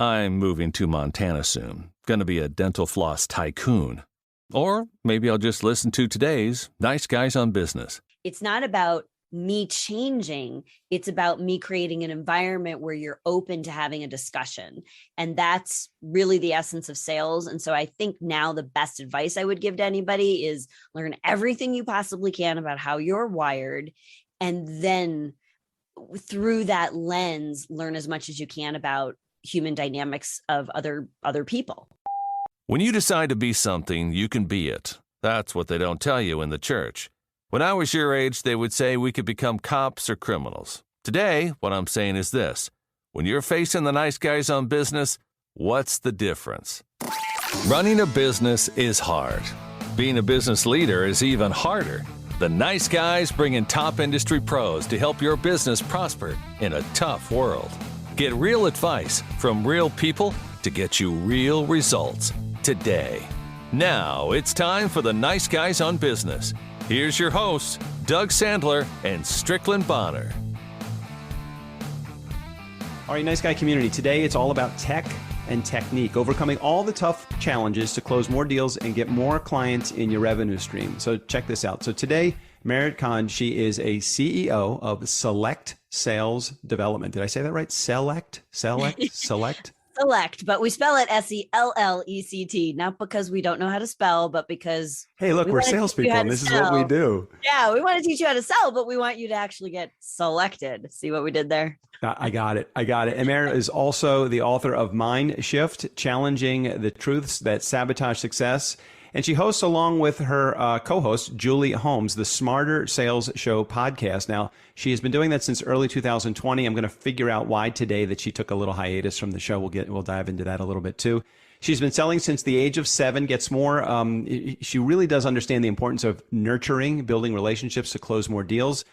I'm moving to Montana soon. Gonna be a dental floss tycoon. Or maybe I'll just listen to today's Nice Guys on Business. It's not about me changing. It's about me creating an environment where you're open to having a discussion. And that's really the essence of sales. And so I think now the best advice I would give to anybody is learn everything you possibly can about how you're wired. And then through that lens, learn as much as you can about human dynamics of other people. When you decide to be something, you can be it. That's what they don't tell you in the church. When I was your age, they would say we could become cops or criminals. Today, what I'm saying is this. When you're facing the nice guys on business, what's the difference? Running a business is hard. Being a business leader is even harder. The nice guys bring in top industry pros to help your business prosper in a tough world. Get real advice from real people to get you real results today. Now it's time for the Nice Guys on Business. Here's your hosts, Doug Sandler and Strickland Bonner. All right, Nice Guy community. Today it's all about tech and technique, overcoming all the tough challenges to close more deals and get more clients in your revenue stream. So check this out. So today, Merit Kahn, she is a CEO of SELLect Sales Development. Did I say that right? SELLect? SELLect? SELLect, but we spell it SELLECT, not because we don't know how to spell, but because hey, look, we're salespeople and this is what we do. Yeah, we want to teach you how to sell, but we want you to actually get selected. See what we did there? I got it. And Merit is also the author of Mind Shift, Challenging the Truths That Sabotage Success. And she hosts, along with her co-host, Julie Holmes, the Smarter Sales Show podcast. Now, she has been doing that since early 2020. I'm going to figure out why today that she took a little hiatus from the show. We'll dive into that a little bit too. She's been selling since the age of 7, gets more. She really does understand the importance of nurturing, building relationships to close more deals.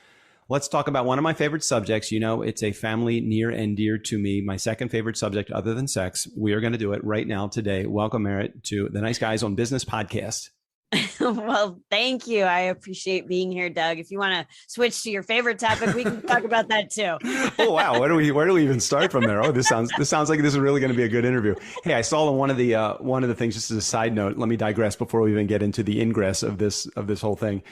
Let's talk about one of my favorite subjects. You know, it's a family near and dear to me. My second favorite subject other than sex. We are going to do it right now today. Welcome, Merit, to the Nice Guys on Business podcast. Well, thank you. I appreciate being here, Doug. If you want to switch to your favorite topic, we can talk about that too. Oh, wow. Where do we even start from there? Oh, this sounds like this is really going to be a good interview. Hey, I saw one of the things, just as a side note, let me digress before we even get into the ingress of this whole thing.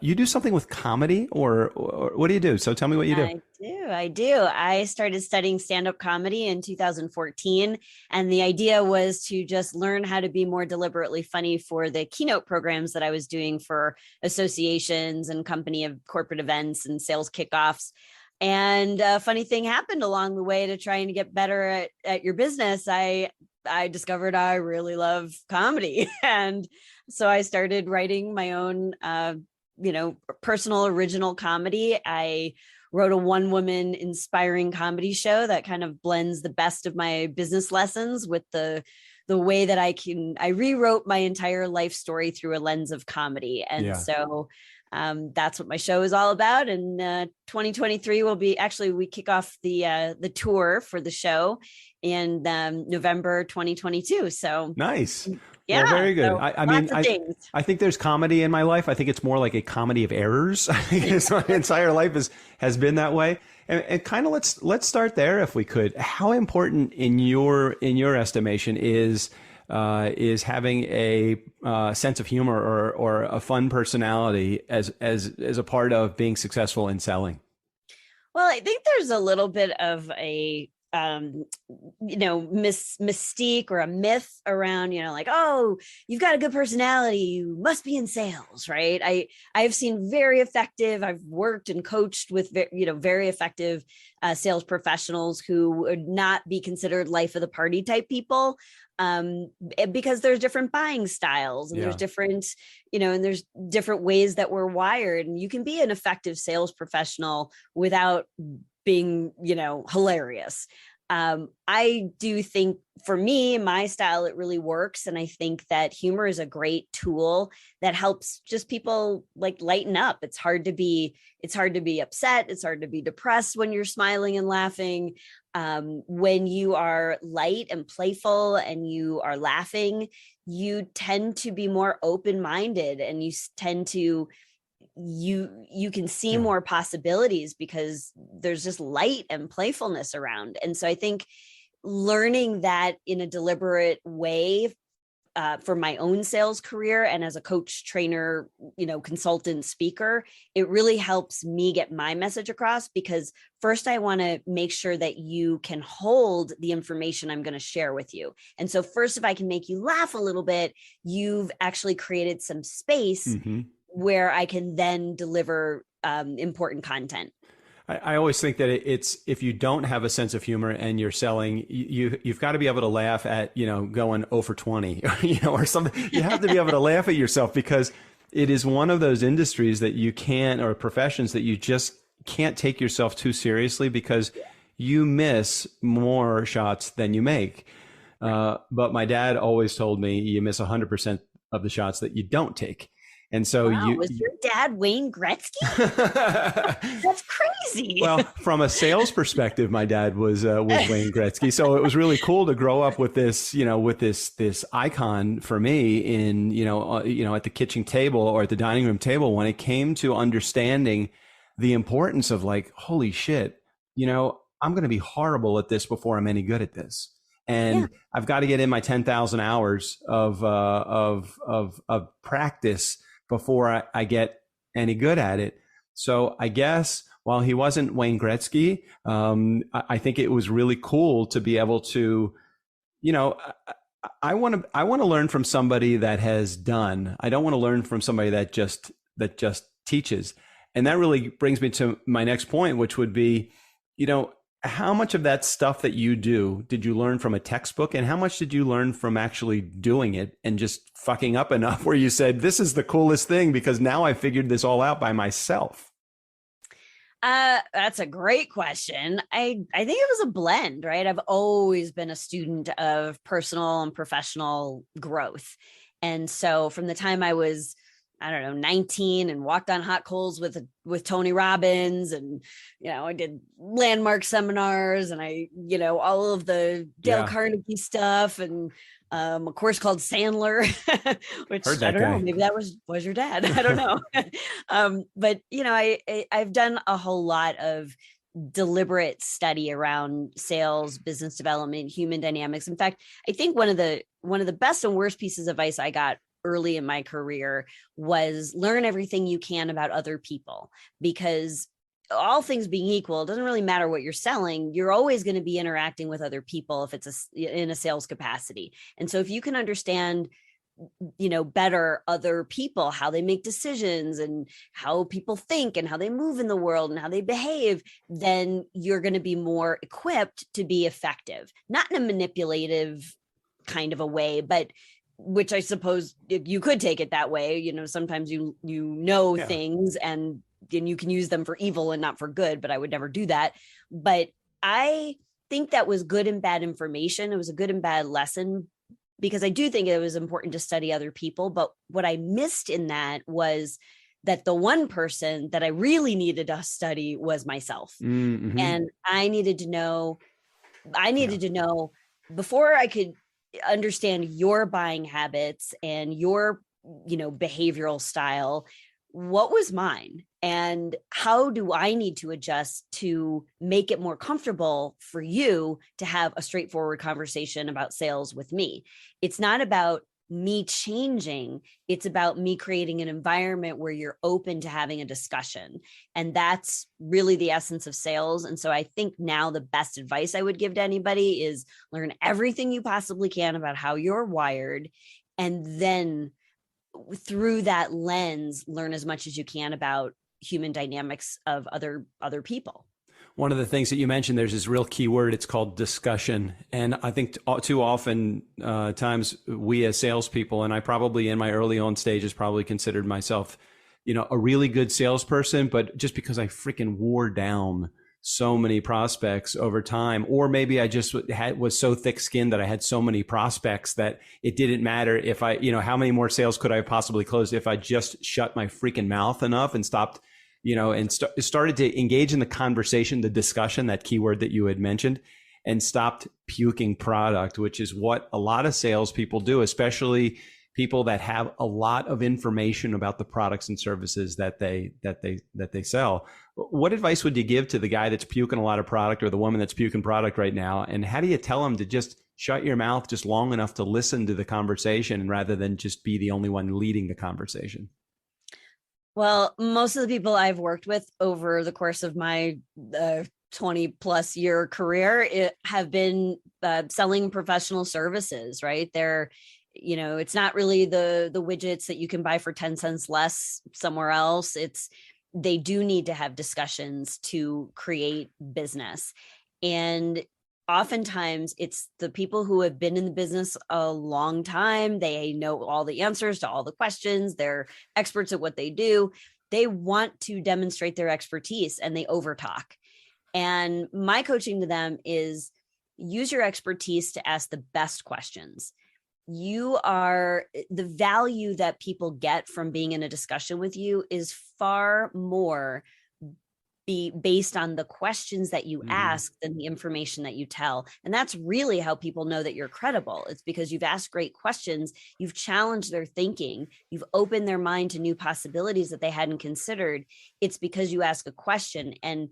You do something with comedy or what do you do? So tell me what you do. I do. I started studying stand-up comedy in 2014. And the idea was to just learn how to be more deliberately funny for the keynote programs that I was doing for associations and company of corporate events and sales kickoffs. And a funny thing happened along the way to trying to get better at your business. I discovered I really love comedy. And so I started writing my own, personal original comedy. I wrote a one-woman inspiring comedy show that kind of blends the best of my business lessons with the way that I rewrote my entire life story through a lens of comedy. And so that's what my show is all about. And 2023 will be, actually, we kick off the tour for the show in November 2022. So nice. Yeah, well, very good. So I think there's comedy in my life. I think it's more like a comedy of errors. I think my entire life has been that way. And kind of let's start there if we could. How important in your estimation is having a sense of humor or a fun personality as a part of being successful in selling? Well, I think there's a little bit of a mystique or a myth around, like, oh, you've got a good personality, you must be in sales, right? I've seen I've worked and coached with, very effective sales professionals who would not be considered life of the party type people. Because there's different buying styles and there's different, and there's different ways that we're wired, and you can be an effective sales professional without being, hilarious. I do think for me, my style, it really works. And I think that humor is a great tool that helps just people like lighten up. It's hard to be upset. It's hard to be depressed when you're smiling and laughing. When you are light and playful and you are laughing, you tend to be more open-minded, and you tend to you can see more possibilities because there's just light and playfulness around. And so I think learning that in a deliberate way for my own sales career and as a coach, trainer, consultant, speaker, it really helps me get my message across, because first I want to make sure that you can hold the information I'm going to share with you. And so first, if I can make you laugh a little bit, you've actually created some space where I can then deliver important content. I always think that it's, if you don't have a sense of humor and you're selling, you've got to be able to laugh at, going 0 for 20, or something. You have to be able to laugh at yourself, because it is one of those industries that you can't, or professions that you just can't take yourself too seriously, because you miss more shots than you make. But my dad always told me you miss 100% of the shots that you don't take. And so was your dad Wayne Gretzky? That's crazy. Well, from a sales perspective, my dad was Wayne Gretzky. So it was really cool to grow up with this, this icon for me in, at the kitchen table or at the dining room table, when it came to understanding the importance of, like, holy shit, I'm going to be horrible at this before I'm any good at this. And I've got to get in my 10,000 hours of practice before I get any good at it. So I guess while he wasn't Wayne Gretzky, I think it was really cool to be able to, I want to learn from somebody that has done. I don't want to learn from somebody that just teaches. And that really brings me to my next point, which would be, how much of that stuff that you do did you learn from a textbook, and how much did you learn from actually doing it and just fucking up enough where you said, this is the coolest thing because now I figured this all out by myself? That's a great question. I think it was a blend, right? I've always been a student of personal and professional growth. And so from the time I was, 19 and walked on hot coals with Tony Robbins, and, I did landmark seminars, and all of the Dale Carnegie stuff, and a course called Sandler, which I don't know, maybe that was your dad. I don't know. But, I've done a whole lot of deliberate study around sales, business development, human dynamics. In fact, I think one of the best and worst pieces of advice I got early in my career was learn everything you can about other people, because all things being equal, it doesn't really matter what you're selling. You're always going to be interacting with other people if it's in a sales capacity. And so if you can understand, better other people, how they make decisions and how people think and how they move in the world and how they behave, then you're going to be more equipped to be effective, not in a manipulative kind of a way, but which I suppose you could take it that way. Sometimes things and you can use them for evil and not for good, but I would never do that. But I think that was good and bad information. It was a good and bad lesson, because I do think it was important to study other people. But what I missed in that was that the one person that I really needed to study was myself. Mm-hmm. And I needed to know before I could understand your buying habits and your, behavioral style, what was mine and how do I need to adjust to make it more comfortable for you to have a straightforward conversation about sales with me. It's not about me changing. It's about me creating an environment where you're open to having a discussion. And that's really the essence of sales. And so I think now the best advice I would give to anybody is learn everything you possibly can about how you're wired. And then through that lens, learn as much as you can about human dynamics of other people. One of the things that you mentioned, there's this real key word. It's called discussion. And I think too often times we as salespeople, and I probably in my early on stages probably considered myself, a really good salesperson, but just because I freaking wore down so many prospects over time, or maybe I just was so thick skinned that I had so many prospects that it didn't matter if I, how many more sales could I have possibly closed if I just shut my freaking mouth enough and stopped, and started to engage in the conversation, the discussion, that keyword that you had mentioned, and stopped puking product, which is what a lot of salespeople do, especially people that have a lot of information about the products and services that they sell. What advice would you give to the guy that's puking a lot of product or the woman that's puking product right now? And how do you tell them to just shut your mouth just long enough to listen to the conversation rather than just be the only one leading the conversation? Well, most of the people I've worked with over the course of my 20 plus year career have been selling professional services, right? They're, it's not really the widgets that you can buy for 10 cents less somewhere else. They do need to have discussions to create business. And oftentimes it's the people who have been in the business a long time. They know all the answers to all the questions. They're experts at what they do. They want to demonstrate their expertise and they overtalk. And my coaching to them is use your expertise to ask the best questions. The value that people get from being in a discussion with you is far more based on the questions that you ask than the information that you tell. And that's really how people know that you're credible. It's because you've asked great questions, you've challenged their thinking, you've opened their mind to new possibilities that they hadn't considered. It's because you ask a question and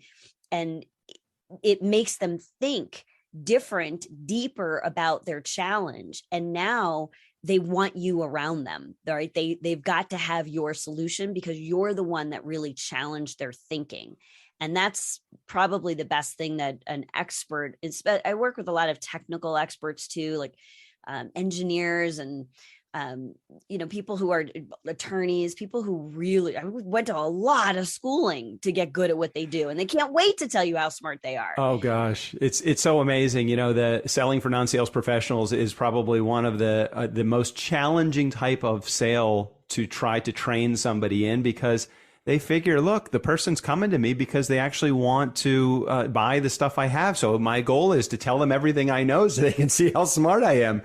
it makes them think different, deeper about their challenge. And now they want you around them, right? They've got to have your solution because you're the one that really challenged their thinking. And that's probably the best thing that an expert is. I work with a lot of technical experts too, like engineers and people who are attorneys, people who really went to a lot of schooling to get good at what they do. And they can't wait to tell you how smart they are. Oh gosh, it's so amazing. The selling for non-sales professionals is probably one of the most challenging type of sale to try to train somebody in, because they figure, look, the person's coming to me because they actually want to buy the stuff I have. So my goal is to tell them everything I know so they can see how smart I am.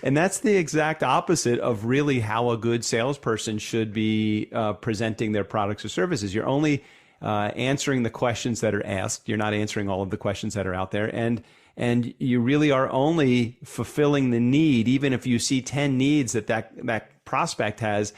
And that's the exact opposite of really how a good salesperson should be presenting their products or services. You're only answering the questions that are asked. You're not answering all of the questions that are out there. And you really are only fulfilling the need, even if you see 10 needs that prospect has.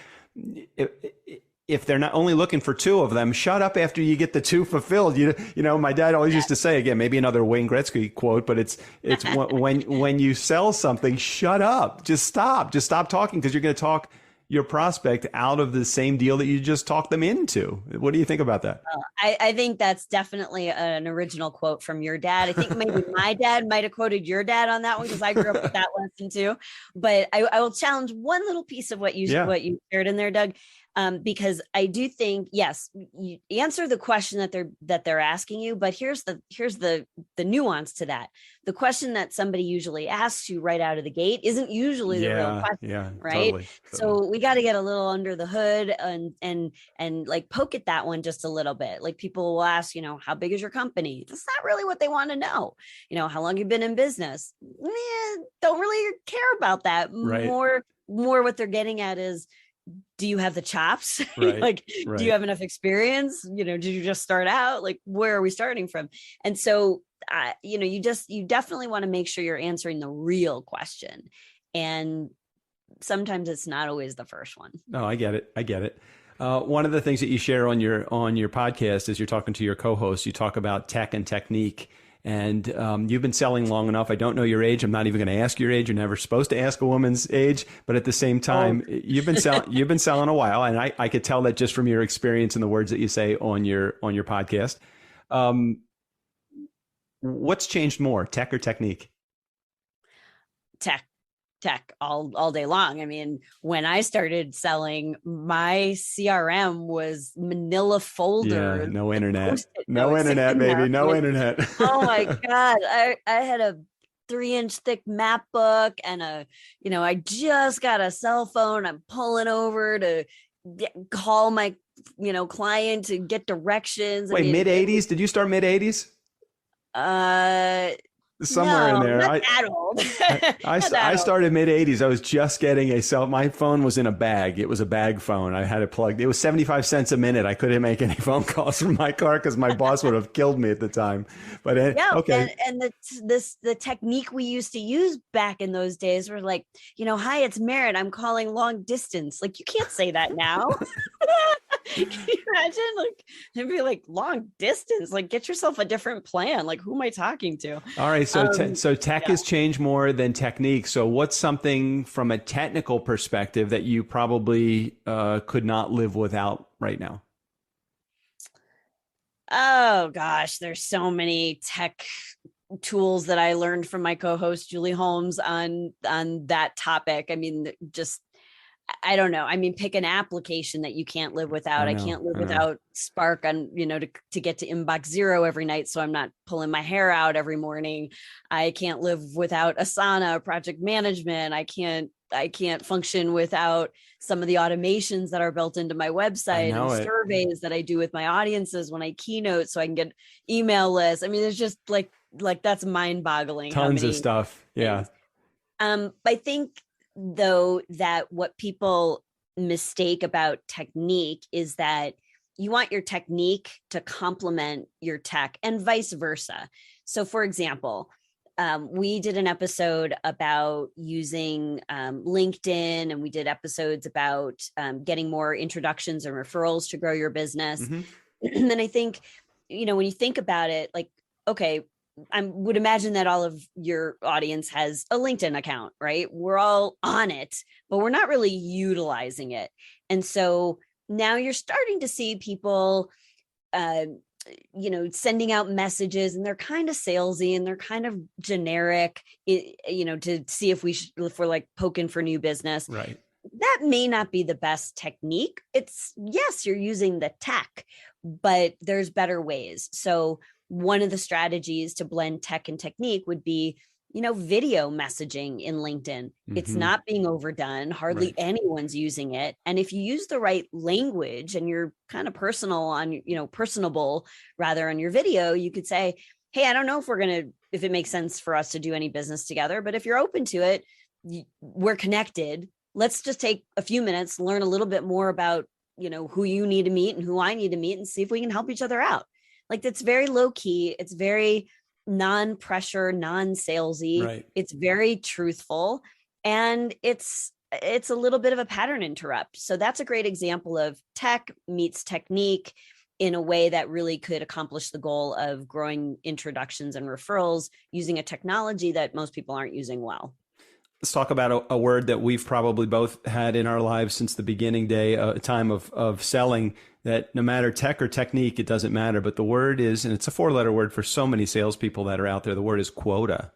If they're not only looking for 2 of them, shut up after you get the 2 fulfilled. My dad always used to say, again, maybe another Wayne Gretzky quote, but it's when you sell something, shut up, just stop talking, because you're going to talk your prospect out of the same deal that you just talked them into. What do you think about that? I think that's definitely an original quote from your dad. I think maybe my dad might have quoted your dad on that one, because I grew up with that lesson too. But I will challenge one little piece of what you shared in there, Doug. Because I do think, yes, you answer the question that they're asking you, but here's the nuance to that. The question that somebody usually asks you right out of the gate isn't usually the real question, right? Totally. So we got to get a little under the hood and like poke at that one just a little bit. Like people will ask, how big is your company? That's not really what they want to know. How long you've been in business? Don't really care about that. Right. More what they're getting at is, do you have the chops? Right, do you have enough experience? Did you just start out? Like, where are we starting from? And so, you definitely want to make sure you're answering the real question. And sometimes it's not always the first one. No, I get it. One of the things that you share on your podcast is you're talking to your co-host, you talk about tech and technique. And you've been selling long enough. I don't know your age. I'm not even going to ask your age. You're never supposed to ask a woman's age. But at the same time, you've been selling a while, and I could tell that just from your experience and the words that you say on your podcast. What's changed more, tech or technique? Tech all day long. I mean, when I started selling, my CRM was manila folder. Yeah, no internet, baby, no internet. Oh my God. I had a 3-inch thick map book and I just got a cell phone. I'm pulling over to call my, client to get directions. Wait, mid-80s? Did you start mid-80s? somewhere in there. Not that old. I started mid 80s. I was just getting my phone was in a bag. It was a bag phone. I had it plugged. It was 75 cents a minute. I couldn't make any phone calls from my car because my boss would have killed me at the time. But okay. And the technique we used to use back in those days were like, hi, it's Merit. I'm calling long distance. Like, you can't say that now. Can you imagine? Like, it'd be like, long distance. Like, get yourself a different plan. Like, who am I talking to? All right. So tech has changed more than technique. So what's something from a technical perspective that you probably could not live without right now? Oh gosh, there's so many tech tools that I learned from my co-host Julie Holmes on that topic. I mean, I don't know. I mean, pick an application that you can't live without. I can't live without Spark on, to get to inbox zero every night, so I'm not pulling my hair out every morning. I can't live without Asana, project management. I can't function without some of the automations that are built into my website and surveys that I do with my audiences when I keynote so I can get email lists. I mean, it's just like that's mind-boggling. Tons of stuff. Yeah. I think though that what people mistake about technique is that you want your technique to complement your tech and vice versa. So for example, we did an episode about using LinkedIn, and we did episodes about getting more introductions and referrals to grow your business. Mm-hmm. And then I think, when you think about it, like, okay, I would imagine that all of your audience has a LinkedIn account, right? We're all on it, but we're not really utilizing it. And so now you're starting to see people, sending out messages, and they're kind of salesy and they're kind of generic, to see if we're like poking for new business. Right. That may not be the best technique. Yes, you're using the tech, but there's better ways. So one of the strategies to blend tech and technique would be, video messaging in LinkedIn. Mm-hmm. It's not being overdone. Hardly anyone's using it. And if you use the right language and you're kind of personable rather on your video, you could say, hey, I don't know if it makes sense for us to do any business together, but if you're open to it, we're connected. Let's just take a few minutes, learn a little bit more about, who you need to meet and who I need to meet, and see if we can help each other out. Like, that's very low key. It's very non-pressure, non-salesy. Right. It's very truthful. And it's a little bit of a pattern interrupt. So that's a great example of tech meets technique in a way that really could accomplish the goal of growing introductions and referrals using a technology that most people aren't using well. Let's talk about a word that we've probably both had in our lives since the beginning day, a time of selling, that no matter tech or technique, it doesn't matter. But the word is, and it's a 4-letter word for so many salespeople that are out there, the word is quota.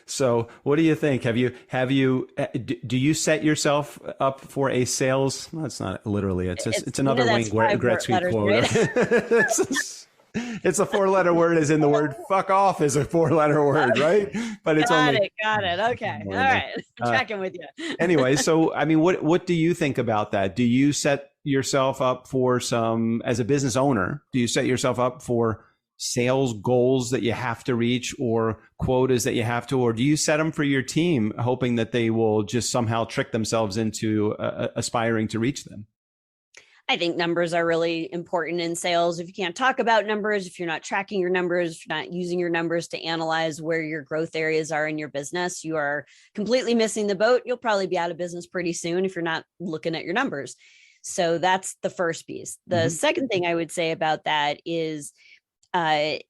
So what do you think? Do you set yourself up for a sales? Well, it's not literally, it's another Wayne Gretzky quota. It's a 4-letter word, as in the word fuck off is a 4-letter word, right? But it's got it. Okay. All right. Tracking with you. Anyway, so I mean, what do you think about that? Do you set yourself up for as a business owner, do you set yourself up for sales goals that you have to reach or quotas that you have to, or do you set them for your team hoping that they will just somehow trick themselves into aspiring to reach them? I think numbers are really important in sales. If you can't talk about numbers, if you're not tracking your numbers, if you're not using your numbers to analyze where your growth areas are in your business, you are completely missing the boat. You'll probably be out of business pretty soon if you're not looking at your numbers. So that's the first piece. The second thing I would say about that is track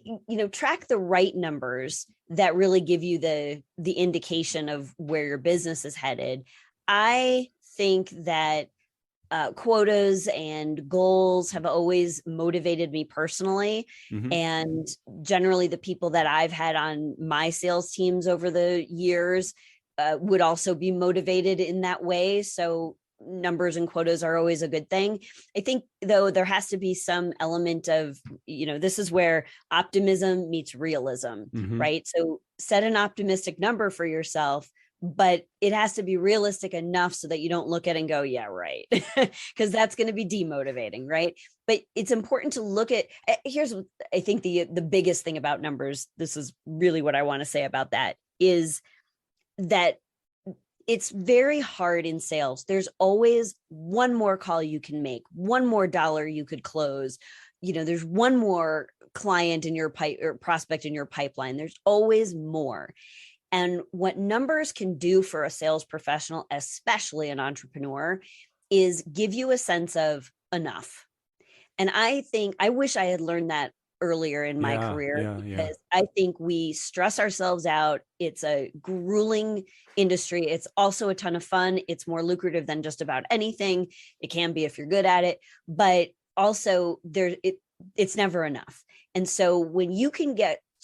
the right numbers that really give you the indication of where your business is headed. I think that quotas and goals have always motivated me personally. Mm-hmm. And generally the people that I've had on my sales teams over the years would also be motivated in that way. So numbers and quotas are always a good thing. I think, though, there has to be some element of, this is where optimism meets realism, right? So set an optimistic number for yourself, but it has to be realistic enough so that you don't look at it and go, yeah, right. Because that's going to be demotivating, right? But it's important to look at, here's what I think the biggest thing about numbers, this is really what I want to say about that, is that it's very hard in sales. There's always one more call you can make, one more dollar you could close. There's one more client in your pipe or prospect in your pipeline. There's always more. And what numbers can do for a sales professional, especially an entrepreneur, is give you a sense of enough. And I wish I had learned that earlier in my career, because I think we stress ourselves out. It's a grueling industry. It's also a ton of fun. It's more lucrative than just about anything. It can be if you're good at it, but also it's never enough. And so when you can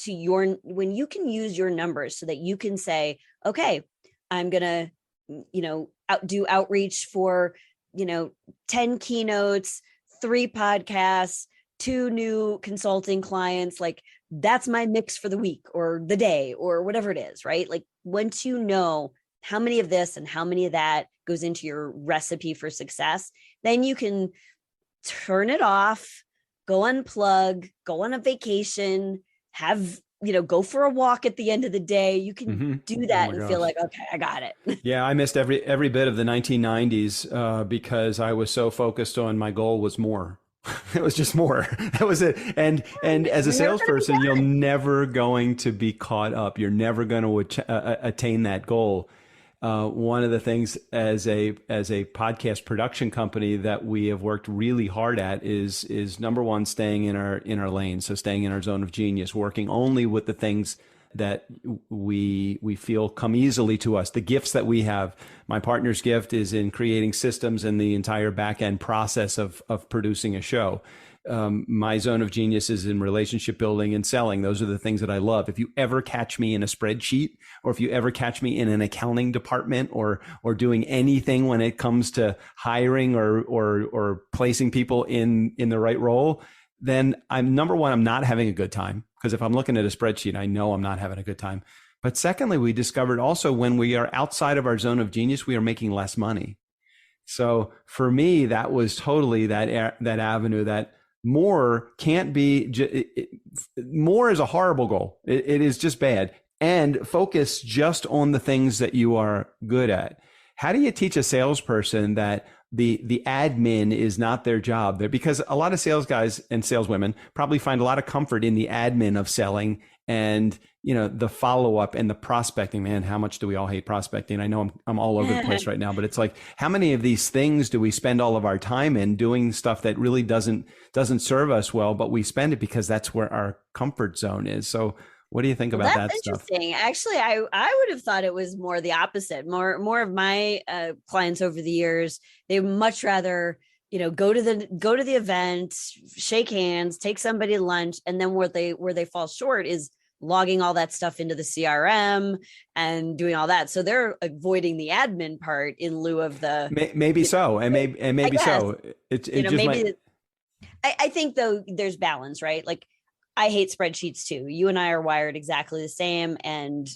use your numbers so that you can say, okay, I'm going to, do outreach for, 10 keynotes, 3 podcasts, 2 new consulting clients, like that's my mix for the week or the day or whatever it is, right? Like once you know how many of this and how many of that goes into your recipe for success, then you can turn it off, go unplug, go on a vacation, have, go for a walk at the end of the day. You can do that and feel like, okay, I got it. Yeah, I missed every bit of the 1990s because I was so focused on my goal was more. It was just more. That was it. And as a salesperson, you're never going to be caught up. You're never going to attain that goal. One of the things as a podcast production company that we have worked really hard at is number one, staying in our lane. So staying in our zone of genius, working only with the things that we feel come easily to us, the gifts that we have. My partner's gift is in creating systems and the entire back end process of producing a show. My zone of genius is in relationship building and selling. Those are the things that I love. If you ever catch me in a spreadsheet, or if you ever catch me in an accounting department or doing anything when it comes to hiring or placing people in the right role, then I'm not having a good time. Because if I'm looking at a spreadsheet, I know I'm not having a good time. But secondly, we discovered also when we are outside of our zone of genius, we are making less money. So for me, that was totally that avenue that more can't be. More is a horrible goal. It is just bad. And focus just on the things that you are good at. How do you teach a salesperson that the admin is not their job there? Because a lot of sales guys and saleswomen probably find a lot of comfort in the admin of selling and, the follow-up and the prospecting. Man, how much do we all hate prospecting? I know I'm all over the place right now, but it's like, how many of these things do we spend all of our time in doing stuff that really doesn't serve us well, but we spend it because that's where our comfort zone is. So what do you think about that stuff? That's interesting. Actually, I would have thought it was more the opposite. More of my clients over the years, they would much rather, go to the event, shake hands, take somebody to lunch, and then where they fall short is logging all that stuff into the CRM and doing all that. So they're avoiding the admin part in lieu of the maybe so. It's maybe. I think though there's balance, right? Like I hate spreadsheets too. You and I are wired exactly the same. And,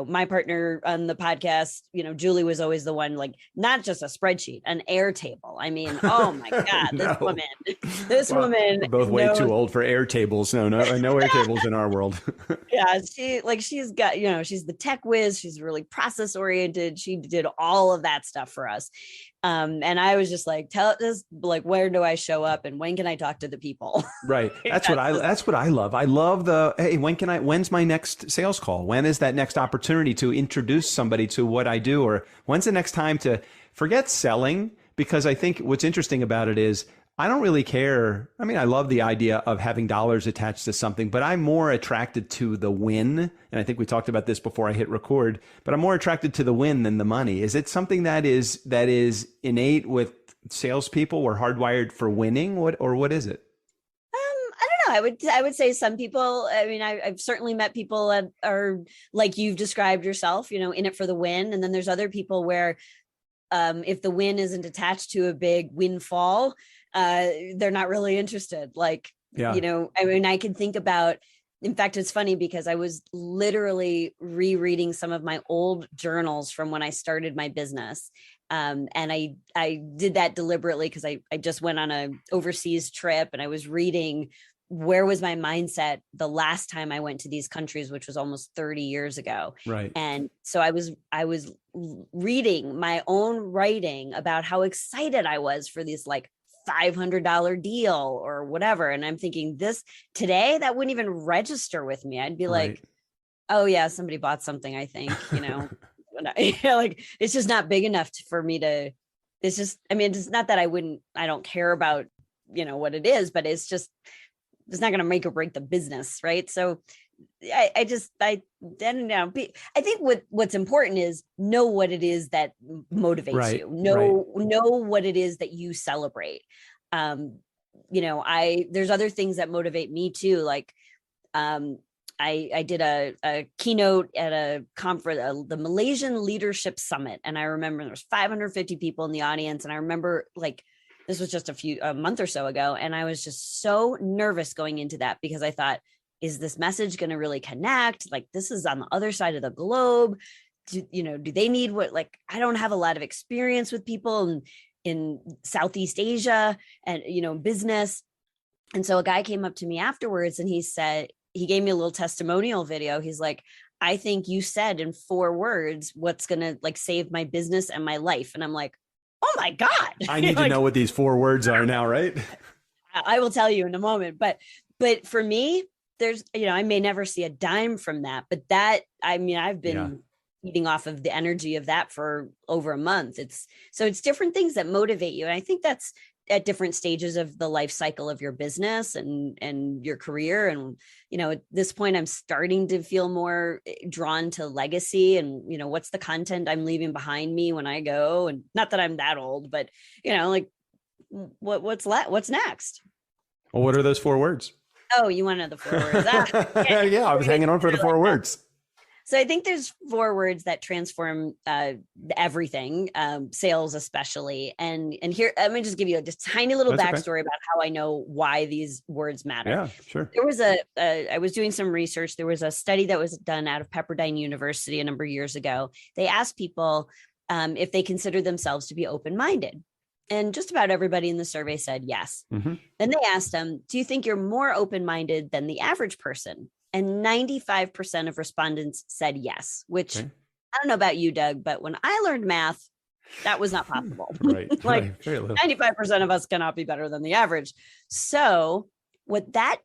my partner on the podcast, Julie was always the one, like, not just a spreadsheet, an Airtable. I mean, oh my God, No. this woman. We're both way too old for Airtables. No Airtables in our world. Yeah. She's got, she's the tech whiz. She's really process oriented. She did all of that stuff for us. And I was just like, tell us, like, where do I show up and when can I talk to the people? Right. That's what I love. I love hey, when's my next sales call? When is that next opportunity to introduce somebody to what I do? Or when's the next time to forget selling? Because I think what's interesting about it is I don't really care. I mean, I love the idea of having dollars attached to something, but I'm more attracted to the win. And I think we talked about this before I hit record, but I'm more attracted to the win than the money. Is it something that is innate with salespeople? We're hardwired for winning? What is it? I don't know. I would say some people, I mean, I've certainly met people that are like you've described yourself, in it for the win. And then there's other people where if the win isn't attached to a big windfall, they're not really interested. Like, I mean, I can think about In fact, it's funny because I was literally rereading some of my old journals from when I started my business. And I did that deliberately because I just went on a overseas trip, and I was reading where was my mindset the last time I went to these countries, which was almost 30 years ago. Right. And so I was reading my own writing about how excited I was for this like $500 deal or whatever. And I'm thinking, this today, that wouldn't even register with me. I'd be like, oh yeah, somebody bought something, I think, like it's just not big enough for me to, it's just, I mean, it's not that I don't care about, what it is, but it's not going to make or break the business. Right. So I think what's important is know what it is that motivates you. Know what it is that you celebrate. There's other things that motivate me too. Like, I did a keynote at a conference, the Malaysian Leadership Summit. And I remember there was 550 people in the audience. And I remember this was just a month or so ago. And I was just so nervous going into that because I thought, is this message going to really connect? Like, this is on the other side of the globe. Do they need I don't have a lot of experience with people in Southeast Asia and, business. And so a guy came up to me afterwards and he gave me a little testimonial video. He's like, I think you said in 4 words, what's going to save my business and my life. And I'm like, oh my God. I need to know what these 4 words are now, right? I will tell you in a moment. But for me, there's, I may never see a dime from that, but I've been eating off of the energy of that for over a month. It's different things that motivate you. And I think that's at different stages of the life cycle of your business and your career. And, at this point, I'm starting to feel more drawn to legacy and, what's the content I'm leaving behind me when I go. And not that I'm that old, but, what's next? Well, what are those 4 words? Oh, you want to know the 4 words? Yeah, I was hanging on for the 4 words. So I think there's 4 words that transform everything, sales especially. And here, let me just give you a just tiny little backstory about how I know why these words matter. Yeah, sure. There was I was doing some research. There was a study that was done out of Pepperdine University a number of years ago. They asked people if they consider themselves to be open-minded. And just about everybody in the survey said yes. Mm-hmm. Then they asked them, do you think you're more open-minded than the average person? And 95% of respondents said yes, which I don't know about you, Doug, but when I learned math, that was not possible. Right. 95% of us cannot be better than the average. So what that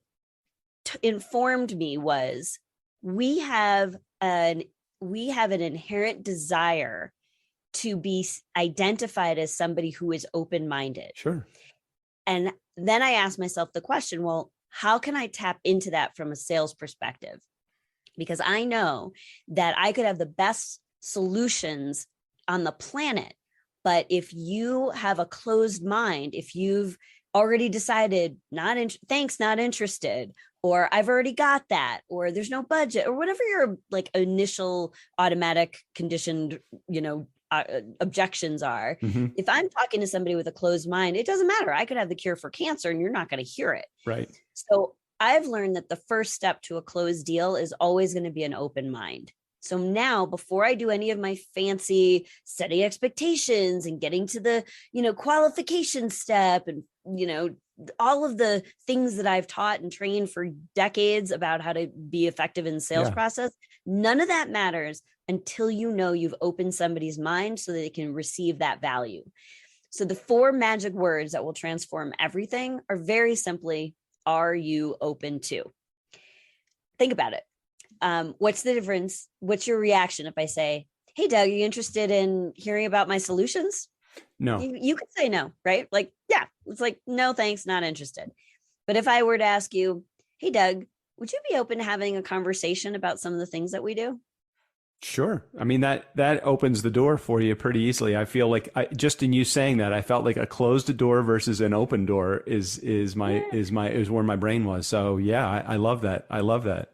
informed me was we have an inherent desire to be identified as somebody who is open-minded. Sure. And then I asked myself the question, well, how can I tap into that from a sales perspective? Because I know that I could have the best solutions on the planet, but if you have a closed mind, if you've already decided thanks, not interested, or I've already got that, or there's no budget, or whatever your initial automatic conditioned, objections are. Mm-hmm. If I'm talking to somebody with a closed mind, it doesn't matter. I could have the cure for cancer and you're not going to hear it. Right. So I've learned that the first step to a closed deal is always going to be an open mind. So now, before I do any of my fancy setting expectations and getting to the, qualification step and, all of the things that I've taught and trained for decades about how to be effective in the sales process, none of that matters until you've opened somebody's mind so that they can receive that value. So the 4 magic words that will transform everything are very simply, are you open to? Think about it. What's the difference? What's your reaction if I say, hey, Doug, are you interested in hearing about my solutions? No. You could say no, right? Yeah, it's no, thanks, not interested. But if I were to ask you, hey, Doug, would you be open to having a conversation about some of the things that we do? Sure. I mean, that opens the door for you pretty easily. I feel like just in you saying that, I felt like a closed door versus an open door is where my brain was. So yeah, I love that. I love that.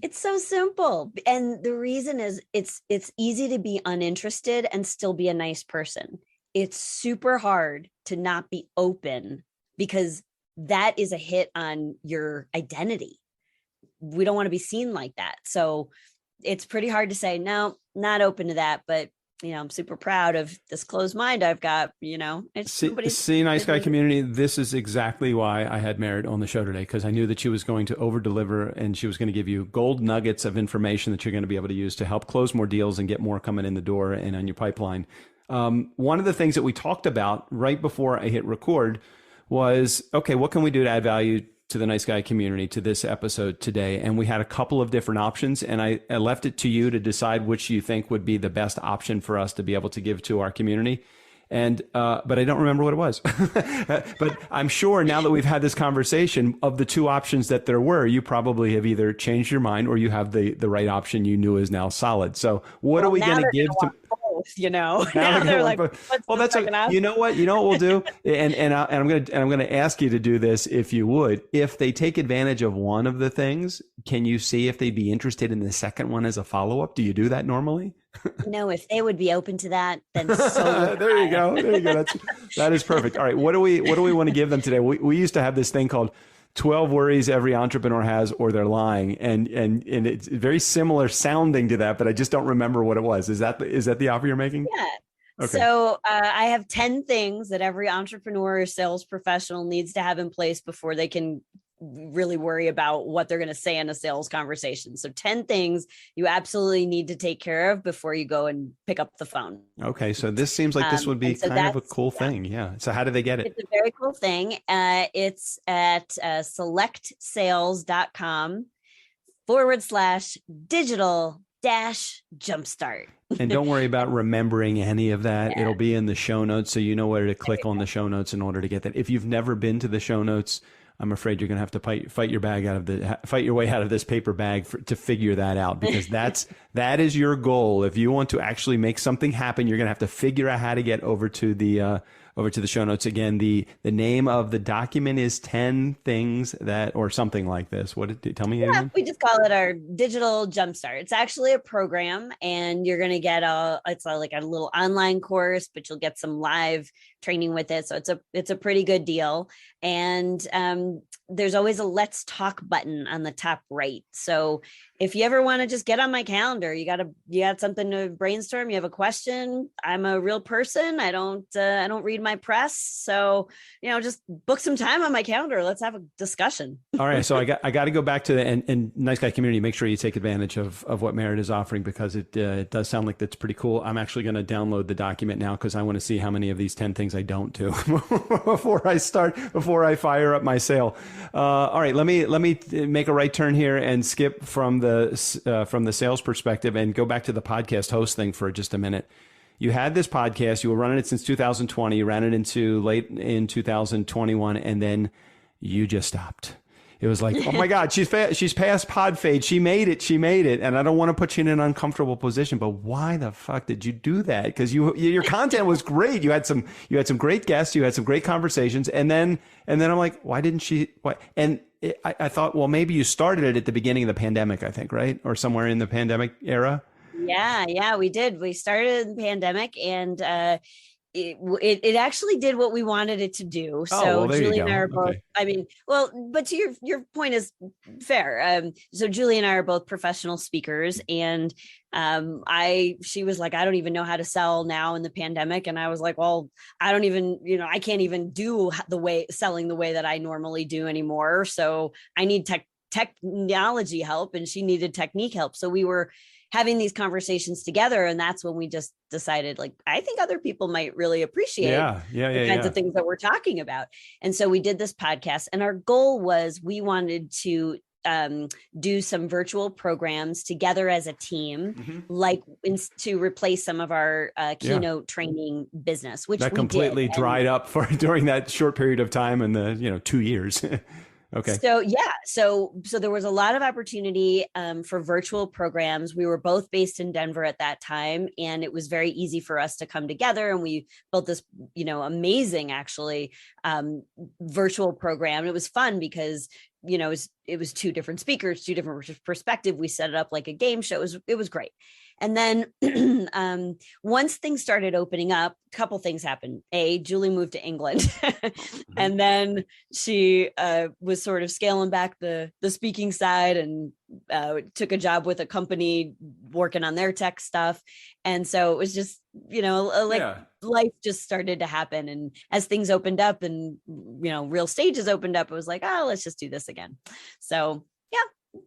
It's so simple. And the reason is it's easy to be uninterested and still be a nice person. It's super hard to not be open because that is a hit on your identity. we don't want to be seen like that. So it's pretty hard to say, no, not open to that. But, I'm super proud of this closed mind I've got, it's see, nice guy community. This is exactly why I had Merit on the show today, because I knew that she was going to over deliver and she was going to give you gold nuggets of information that you're going to be able to use to help close more deals and get more coming in the door and on your pipeline. One of the things that we talked about right before I hit record was, okay, what can we do to add value to the nice guy community, to this episode today? And we had a couple of different options, and I left it to you to decide which you think would be the best option for us to be able to give to our community. And, but I don't remember what it was, but I'm sure now that we've had this conversation, of the two options that there were, you probably have either changed your mind or you have the right option you knew is now solid. So what are we going to give to both, now they're like, well, that's okay. You know what we'll do, and I'm going to ask you to do this if you would. If they take advantage of one of the things, can you see if they'd be interested in the second one as a follow up? Do you do that normally? If they would be open to that, then so there you go. That is perfect. All right, what do we want to give them today? We used to have this thing called 12 worries every entrepreneur has, or they're lying, and it's very similar sounding to that, but I just don't remember what it was. Is that the offer you're making? Yeah. Okay. So I have 10 things that every entrepreneur or sales professional needs to have in place before they can really worry about what they're going to say in a sales conversation. So 10 things you absolutely need to take care of before you go and pick up the phone. Okay. So this seems like this would be kind of a cool thing. Yeah. So how do they get it? It's a very cool thing. It's at SELLectsales.com/digital-jumpstart. And don't worry about remembering any of that. Yeah. It'll be in the show notes. So you know where to click on the show notes in order to get that. If you've never been to the show notes, I'm afraid you're going to have to fight your way out of this paper bag to figure that out, because that is your goal. If you want to actually make something happen, you're going to have to figure out how to get over to the show notes. Again, the name of the document is 10 things that, or something like this. Tell me again? We just call it our digital jumpstart. It's actually a program, and you're going to get it's like a little online course, but you'll get some live training with it. So it's a pretty good deal. And there's always a let's talk button on the top right. So if you ever want to just get on my calendar, you got something to brainstorm, you have a question, I'm a real person. I don't read my press. So, just book some time on my calendar. Let's have a discussion. All right. So I got to go back to and nice guy community. Make sure you take advantage of what Merit is offering, because it does sound like that's pretty cool. I'm actually going to download the document now, because I want to see how many of these 10 things I don't do before I fire up my sale. All right. Let me make a right turn here and skip from the sales perspective and go back to the podcast host thing for just a minute. You had this podcast, you were running it since 2020, you ran it into late in 2021, and then you just stopped. It was like, oh my God, she's past pod fade. She made it. And I don't want to put you in an uncomfortable position, but why the fuck did you do that? Because your content was great. You had some great guests. You had some great conversations. And then I'm like, why didn't she? Why? And I thought, well, maybe you started it at the beginning of the pandemic, I think, right? Or somewhere in the pandemic era. Yeah, we did. We started in the pandemic, and it actually did what we wanted it to do. So Julie and I are both, okay. But to your point is fair. So Julie and I are both professional speakers, and she was like, I don't even know how to sell now in the pandemic. And I was like, well, I don't even, I can't even do selling the way that I normally do anymore. So I need technology help, and she needed technique help. So we were having these conversations together. And that's when we just decided, like, I think other people might really appreciate the kinds of things that we're talking about. And so we did this podcast, and our goal was we wanted to do some virtual programs together as a team, to replace some of our keynote training business, which that completely dried up during that short period of time in the 2 years. Okay. So there was a lot of opportunity for virtual programs. We were both based in Denver at that time, and it was very easy for us to come together. And we built this, amazing, actually, virtual program. And it was fun because, it was two different speakers, two different perspectives. We set it up like a game show. It was great. And then once things started opening up, a couple things happened. Julie moved to England and then she was sort of scaling back the speaking side and took a job with a company working on their tech stuff. And so it was just, life just started to happen. And as things opened up and, real stages opened up, it was like, oh, let's just do this again. So yeah,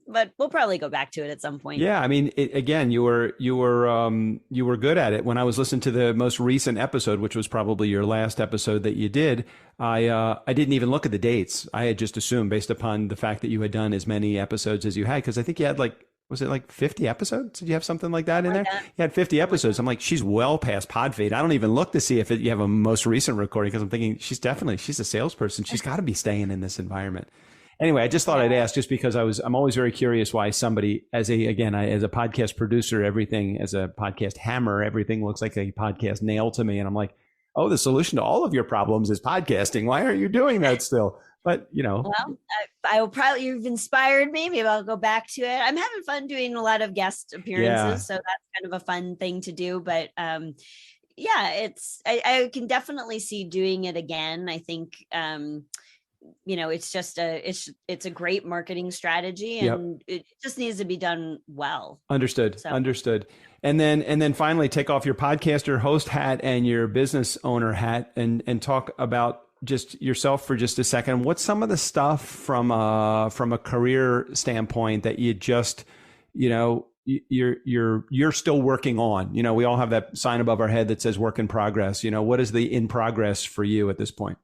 but we'll probably go back to it at some point. Yeah. I mean, again, you were good at it. When I was listening to the most recent episode, which was probably your last episode that you did, I didn't even look at the dates. I had just assumed based upon the fact that you had done as many episodes as you had, because I think you had was it 50 episodes? Did you have something like that in there? You had 50 episodes. I'm like, she's well past pod fade. I don't even look to see if you have a most recent recording, because I'm thinking she's a salesperson. She's got to be staying in this environment. Anyway, I just thought I'd ask, just because I'm always very curious why somebody, as a podcast producer, everything, as a podcast hammer, everything looks like a podcast nail to me. And I'm like, oh, the solution to all of your problems is podcasting. Why aren't you doing that still? But, Well, I will probably, you've inspired me. Maybe I'll go back to it. I'm having fun doing a lot of guest appearances. So that's kind of a fun thing to do. But I can definitely see doing it again. I think, it's just it's a great marketing strategy, and it just needs to be done well. Understood. And then finally take off your podcaster host hat and your business owner hat and talk about just yourself for just a second. What's some of the stuff from a career standpoint that you just, you're still working on? We all have that sign above our head that says work in progress. What is the in progress for you at this point?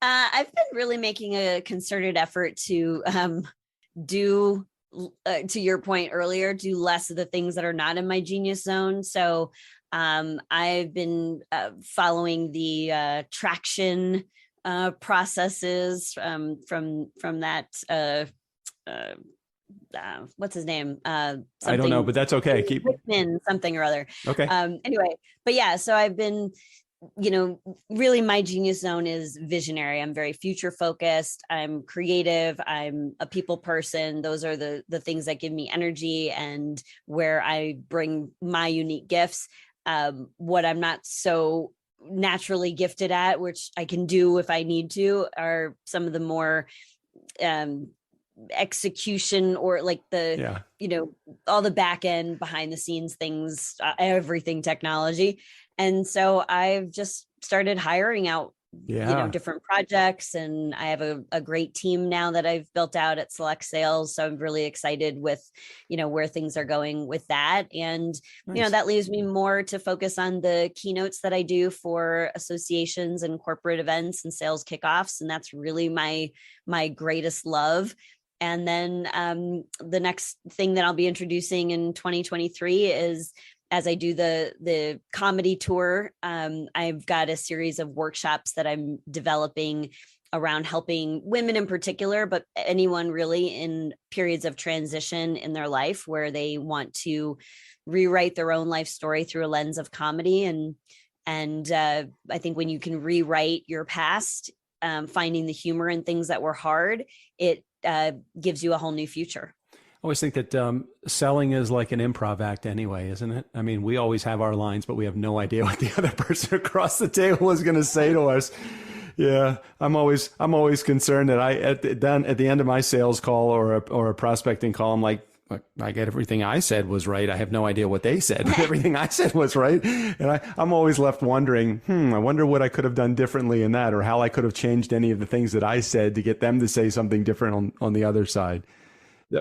I've been really making a concerted effort to do, to your point earlier, do less of the things that are not in my genius zone. So I've been following the traction processes from that. What's his name? I don't know, but that's okay. Keep Rickman, something or other. Okay. Anyway, but yeah, so I've been, really my genius zone is visionary. I'm very future focused. I'm creative. I'm a people person. Those are the things that give me energy and where I bring my unique gifts. What I'm not so naturally gifted at, which I can do if I need to, are some of the more execution or all the back end behind the scenes things, everything technology. And so I've just started hiring out, different projects, and I have a great team now that I've built out at SELLect Sales. So I'm really excited with, where things are going with that. And, nice. That leaves me more to focus on the keynotes that I do for associations and corporate events and sales kickoffs. And that's really my greatest love. And then the next thing that I'll be introducing in 2023 is, as I do the comedy tour, I've got a series of workshops that I'm developing around helping women in particular, but anyone really in periods of transition in their life where they want to rewrite their own life story through a lens of comedy. And I think when you can rewrite your past, finding the humor in things that were hard, it gives you a whole new future. I always think that selling is like an improv act anyway, isn't it? I mean, we always have our lines, but we have no idea what the other person across the table is going to say to us. Yeah, I'm always concerned that at the end of my sales call or a prospecting call, I'm like, I get everything I said was right. I have no idea what they said, but everything I said was right. And I'm always left wondering, I wonder what I could have done differently in that, or how I could have changed any of the things that I said to get them to say something different on the other side.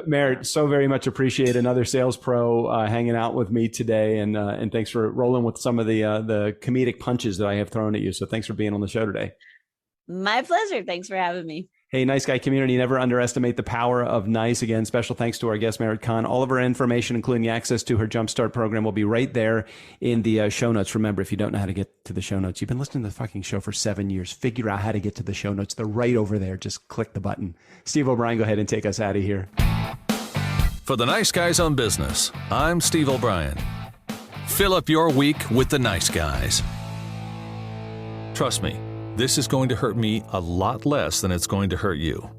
Merit, so very much appreciate another sales pro hanging out with me today, and thanks for rolling with some of the comedic punches that I have thrown at you. So thanks for being on the show today. My pleasure. Thanks for having me. Hey, Nice Guy community, never underestimate the power of nice. Again, special thanks to our guest, Merit Kahn. All of her information, including access to her Jumpstart program, will be right there in the show notes. Remember, if you don't know how to get to the show notes, you've been listening to the fucking show for 7 years. Figure out how to get to the show notes. They're right over there. Just click the button. Steve O'Brien, go ahead and take us out of here. For the Nice Guys on Business, I'm Steve O'Brien. Fill up your week with the nice guys. Trust me, this is going to hurt me a lot less than it's going to hurt you.